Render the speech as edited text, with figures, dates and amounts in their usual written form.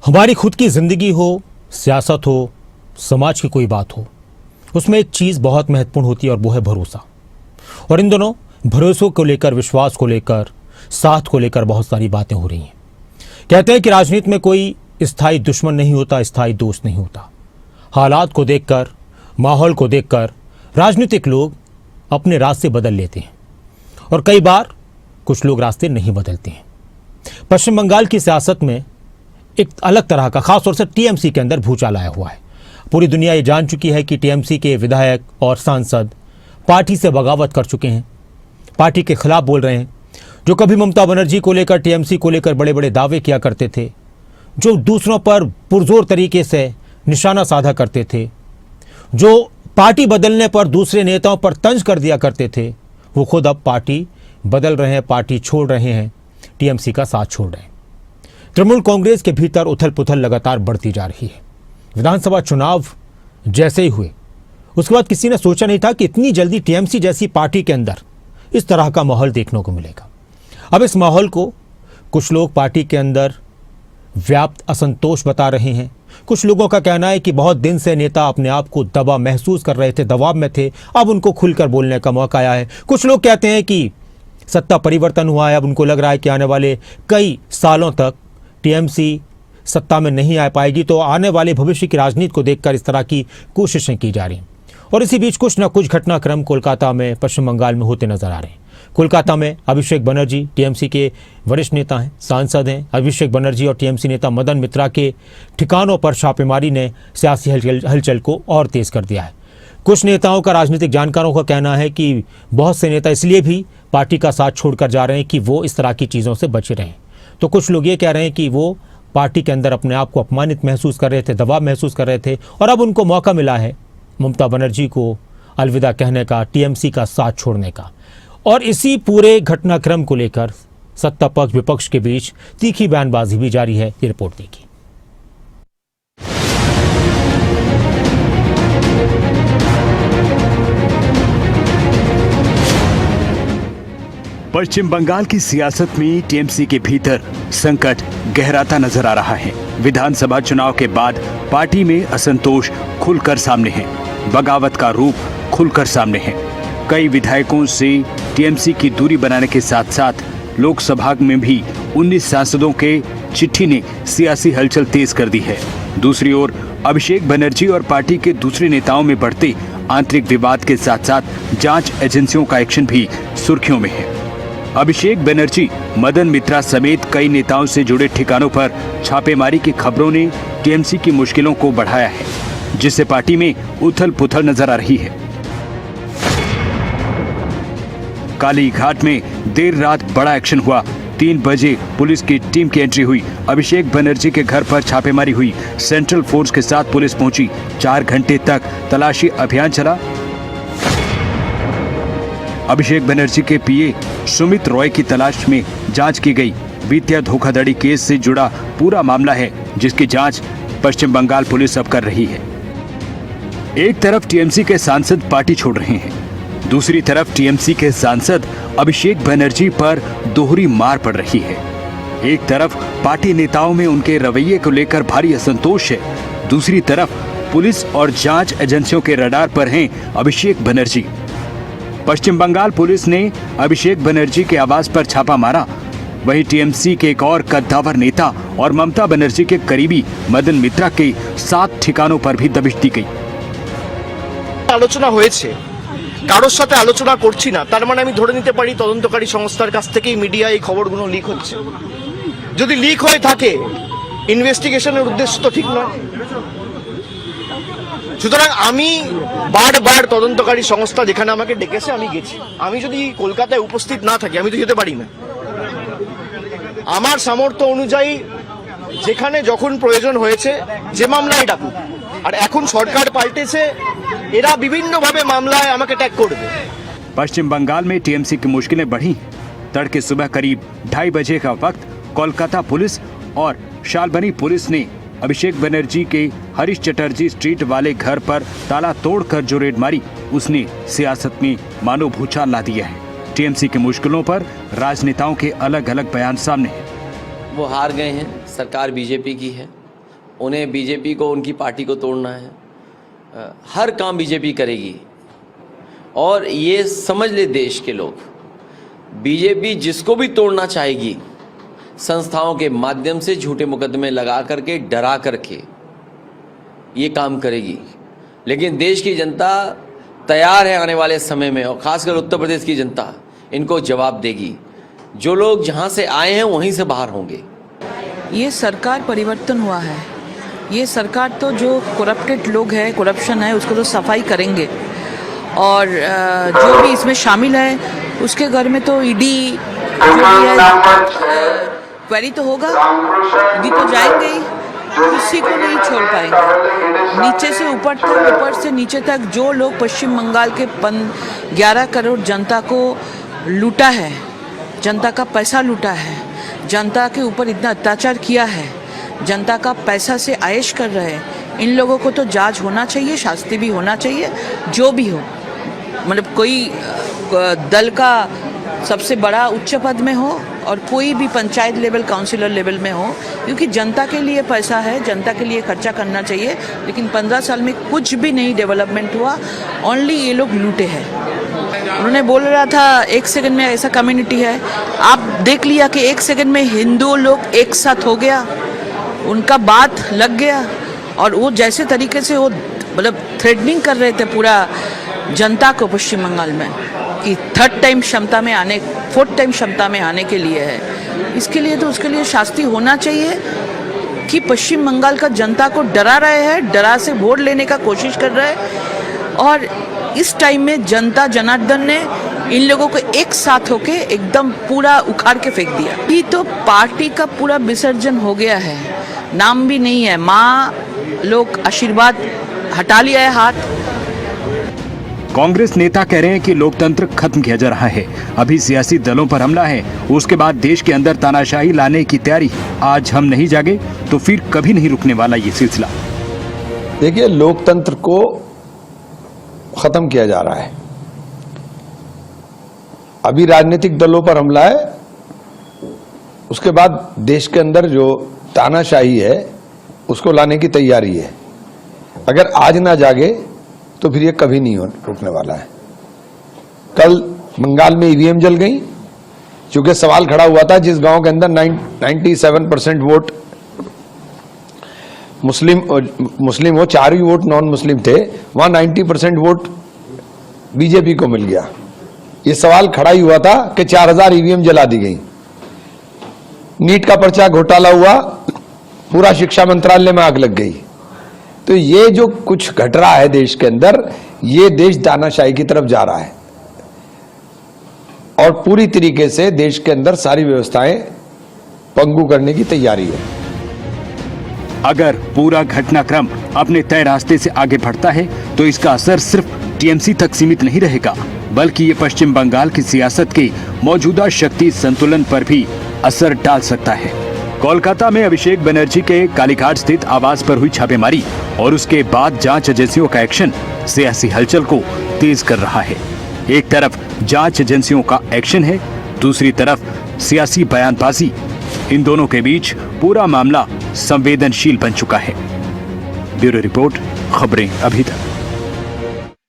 हमारी खुद की ज़िंदगी हो, सियासत हो, समाज की कोई बात हो, उसमें एक चीज़ बहुत महत्वपूर्ण होती है और वो है भरोसा। और इन दोनों भरोसों को लेकर, विश्वास को लेकर, साथ को लेकर बहुत सारी बातें हो रही हैं। कहते हैं कि राजनीति में कोई स्थायी दुश्मन नहीं होता, स्थायी दोस्त नहीं होता। हालात को देखकर, माहौल को देखकर राजनीतिक लोग अपने रास्ते बदल लेते हैं और कई बार कुछ लोग रास्ते नहीं बदलते हैं। पश्चिम बंगाल की सियासत में एक अलग तरह का, खासतौर से टीएमसी के अंदर भूचाल आया हुआ है। पूरी दुनिया ये जान चुकी है कि टीएमसी के विधायक और सांसद पार्टी से बगावत कर चुके हैं, पार्टी के खिलाफ बोल रहे हैं। जो कभी ममता बनर्जी को लेकर, टीएमसी को लेकर बड़े बड़े दावे किया करते थे, जो दूसरों पर पुरजोर तरीके से निशाना साधा करते थे, जो पार्टी बदलने पर दूसरे नेताओं पर तंज कर दिया करते थे, वो खुद अब पार्टी बदल रहे हैं, पार्टी छोड़ रहे हैं, टीएमसी का साथ छोड़ रहे हैं। तृणमूल कांग्रेस के भीतर उथल पुथल लगातार बढ़ती जा रही है। विधानसभा चुनाव जैसे ही हुए, उसके बाद किसी ने सोचा नहीं था कि इतनी जल्दी टीएमसी जैसी पार्टी के अंदर इस तरह का माहौल देखने को मिलेगा। अब इस माहौल को कुछ लोग पार्टी के अंदर व्याप्त असंतोष बता रहे हैं। कुछ लोगों का कहना है कि बहुत दिन से नेता अपने आप को दबा महसूस कर रहे थे, दबाव में थे, अब उनको खुलकर बोलने का मौका आया है। कुछ लोग कहते हैं कि सत्ता परिवर्तन हुआ है, अब उनको लग रहा है कि आने वाले कई सालों तक टीएमसी सत्ता में नहीं आ पाएगी, तो आने वाले भविष्य की राजनीति को देखकर इस तरह की कोशिशें की जा रही हैं। और इसी बीच कुछ न कुछ घटनाक्रम कोलकाता में, पश्चिम बंगाल में होते नजर आ रहे हैं। कोलकाता में अभिषेक बनर्जी टीएमसी के वरिष्ठ नेता हैं, सांसद हैं। अभिषेक बनर्जी और टीएमसी नेता मदन मित्रा के ठिकानों पर छापेमारी ने सियासी हलचल को और तेज कर दिया है। कुछ नेताओं का, राजनीतिक जानकारों का कहना है कि बहुत से नेता इसलिए भी पार्टी का साथ छोड़कर जा रहे हैं कि वो इस तरह की चीज़ों से बचे रहें। तो कुछ लोग ये कह रहे हैं कि वो पार्टी के अंदर अपने आप को अपमानित महसूस कर रहे थे, दबाव महसूस कर रहे थे, और अब उनको मौका मिला है ममता बनर्जी को अलविदा कहने का, टीएमसी का साथ छोड़ने का। और इसी पूरे घटनाक्रम को लेकर सत्ता पक्ष विपक्ष के बीच तीखी बयानबाजी भी जारी है। ये रिपोर्ट देखिए। पश्चिम बंगाल की सियासत में टीएमसी के भीतर संकट गहराता नजर आ रहा है। विधानसभा चुनाव के बाद पार्टी में असंतोष खुलकर सामने है, बगावत का रूप खुलकर सामने है। कई विधायकों से टीएमसी की दूरी बनाने के साथ साथ लोकसभा में भी 19 सांसदों के चिट्ठी ने सियासी हलचल तेज कर दी है। दूसरी ओर अभिषेक बनर्जी और पार्टी के दूसरे नेताओं में बढ़ते आंतरिक विवाद के साथ साथ जांच एजेंसियों का एक्शन भी सुर्खियों में है। अभिषेक बनर्जी, मदन मित्रा समेत कई नेताओं से जुड़े ठिकानों पर छापेमारी की खबरों ने टीएमसी की मुश्किलों को बढ़ाया है, जिससे पार्टी में उथल पुथल नजर आ रही है। काली घाट में देर रात बड़ा एक्शन हुआ। 3 बजे पुलिस की टीम की एंट्री हुई। अभिषेक बनर्जी के घर पर छापेमारी हुई। सेंट्रल फोर्स के साथ पुलिस पहुंची। 4 घंटे तक तलाशी अभियान चला। अभिषेक बनर्जी के पीए सुमित रॉय की तलाश में जांच की गई। वित्तीय धोखाधड़ी केस से जुड़ा पूरा मामला है, जिसकी जांच पश्चिम बंगाल पुलिस अब कर रही है। एक तरफ टीएमसी के सांसद पार्टी छोड़ रहे हैं, दूसरी तरफ टीएमसी के सांसद अभिषेक बनर्जी पर दोहरी मार पड़ रही है। एक तरफ पार्टी नेताओं में उनके रवैये को लेकर भारी असंतोष है, दूसरी तरफ पुलिस और जांच एजेंसियों के रडार पर हैं अभिषेक बनर्जी। पश्चिम बंगाल पुलिस ने अभिषेक बनर्जी के आवास पर छापा मारा। वहीं टीएमसी के एक और कद्दावर नेता और ममता बनर्जी के करीबी मदन मित्रा के 7 ठिकानों पर भी दबिश दी गई। আলোচনা হয়েছে, কারোর সাথে আলোচনা করছি না, তার মানে আমি ধরে নিতে পারি তদন্তকারী সংস্থার কাছ থেকেই মিডিয়ায় এই খবরগুলো লিক হচ্ছে। যদি লিক হয়ে থাকে, ইনভেস্টিগেশনের উদ্দেশ্য তো ঠিক নয়। সুতরাং আমি বারবার তদন্তকারী সংস্থা যেখানে আমাকে ডেকেছে আমি গেছি। আমি যদি কলকাতায় উপস্থিত না থাকি, আমি তো যেতে পারি না। আমার সামর্থ্য অনুযায়ী যেখানে যখন প্রয়োজন হয়েছে, যে মামলায় ডাকুক, আর এখন সরকার পাল্টেছে, এরা বিভিন্নভাবে মামলায় আমাকে ট্যাগ করবে। पश्चिम बंगाल में टीएमसी की मुश्किलें बढ़ी। तड़के सुबह करीब 2:30 बजे का वक्त कोलकाता पुलिस और शालबनी पुलिस ने अभिषेक बनर्जी के हरीश चटर्जी स्ट्रीट वाले घर पर ताला तोड़कर जो रेड मारी, उसने सियासत में मानो भूचाल ला दिया है। टीएमसी की मुश्किलों पर राजनेताओं के अलग अलग बयान सामने हैं। वो हार गए हैं, सरकार बीजेपी की है, उन्हें बीजेपी को, उनकी पार्टी को तोड़ना है। हर काम बीजेपी करेगी और ये समझ ले देश के लोग, बीजेपी जिसको भी तोड़ना चाहेगी संस्थाओं के माध्यम से झूठे मुकदमे लगा करके, डरा करके ये काम करेगी। लेकिन देश की जनता तैयार है आने वाले समय में, और खासकर उत्तर प्रदेश की जनता इनको जवाब देगी। जो लोग जहां से आए हैं वहीं से बाहर होंगे। ये सरकार परिवर्तन हुआ है। ये सरकार तो जो करप्टेड लोग हैं, करप्शन है, उसको तो सफाई करेंगे, और जो भी इसमें शामिल है उसके घर में तो ईडी जो भी है क्वेरी तो होगा, ईडी तो जाएंगे ही, किसी को नहीं छोड़ पाएंगे। नीचे से ऊपर तक, ऊपर से नीचे तक जो लोग पश्चिम बंगाल के 11 करोड़ जनता को लूटा है, जनता का पैसा लूटा है, जनता के ऊपर इतना अत्याचार किया है, जनता का पैसा से आयश कर रहे हैं, इन लोगों को तो जांच होना चाहिए, शास्ति भी होना चाहिए, जो भी हो। मतलब कोई दल का सबसे बड़ा उच्च पद में हो और कोई भी पंचायत लेवल, काउंसिलर लेवल में हो, क्योंकि जनता के लिए पैसा है, जनता के लिए खर्चा करना चाहिए। लेकिन 15 साल में कुछ भी नहीं डेवलपमेंट हुआ, ओनली ये लोग लूटे हैं। उन्होंने बोल रहा था 1 सेकंड में ऐसा कम्युनिटी है, आप देख लिया कि 1 सेकंड में हिंदू लोग एक साथ हो गया, उनका बात लग गया, और वो जैसे तरीके से वो मतलब थ्रेटनिंग कर रहे थे पूरा जनता को पश्चिम बंगाल में कि 4th टाइम क्षमता में आने के लिए है। इसके लिए तो उसके लिए शास्ति होना चाहिए कि पश्चिम बंगाल का जनता को डरा रहे हैं, डरा से वोट लेने का कोशिश कर रहे हैं, और इस टाइम में जनता जनार्दन ने इन लोगों को एक साथ होके एकदम पूरा उखाड़ के फेंक दिया। ये तो पार्टी का पूरा विसर्जन हो गया है, नाम भी नहीं है, माँ लोग आशीर्वाद हटा लिया है हाथ। कांग्रेस नेता कह रहे हैं कि लोकतंत्र खत्म किया जा रहा है, अभी सियासी दलों पर हमला है, उसके बाद देश के अंदर तानाशाही लाने की तैयारी। आज हम नहीं जागे तो फिर कभी नहीं रुकने वाला ये सिलसिला। देखिए, लोकतंत्र को खत्म किया जा रहा है, अभी राजनीतिक दलों पर हमला है, उसके बाद देश के अंदर जो तानाशाही है उसको लाने की तैयारी है। अगर आज ना जागे तो फिर ये कभी नहीं रुकने वाला है। कल बंगाल में ईवीएम जल गई, क्योंकि सवाल खड़ा हुआ था जिस गांव के अंदर 97% वोट मुस्लिम हो, 4 ही वोट नॉन मुस्लिम थे, वहां 90% वोट बीजेपी को मिल गया। ये सवाल खड़ा ही हुआ था कि 4000 ईवीएम जला दी गई। नीट का पर्चा घोटाला हुआ, पूरा शिक्षा मंत्रालय में आग लग गई। तो ये जो कुछ घट रहा है देश के अंदर, ये देश तानाशाही की तरफ जा रहा है, और पूरी तरीके से देश के अंदर सारी व्यवस्थाएं पंगु करने की तैयारी है। अगर पूरा घटनाक्रम अपने तय रास्ते से आगे बढ़ता है तो इसका असर सिर्फ टीएमसी तक सीमित नहीं रहेगा, बल्कि ये पश्चिम बंगाल की सियासत के मौजूदा शक्ति संतुलन पर भी असर डाल सकता है। कोलकाता में अभिषेक बनर्जी के कालीघाट स्थित आवास पर हुई छापेमारी और उसके बाद जांच एजेंसियों का एक्शन सियासी हलचल को तेज कर रहा है। एक तरफ जांच एजेंसियों का एक्शन है, दूसरी तरफ सियासी बयानबाजी। इन दोनों के बीच पूरा मामला संवेदनशील बन चुका है। ब्यूरो रिपोर्ट, खबरें अभी तक।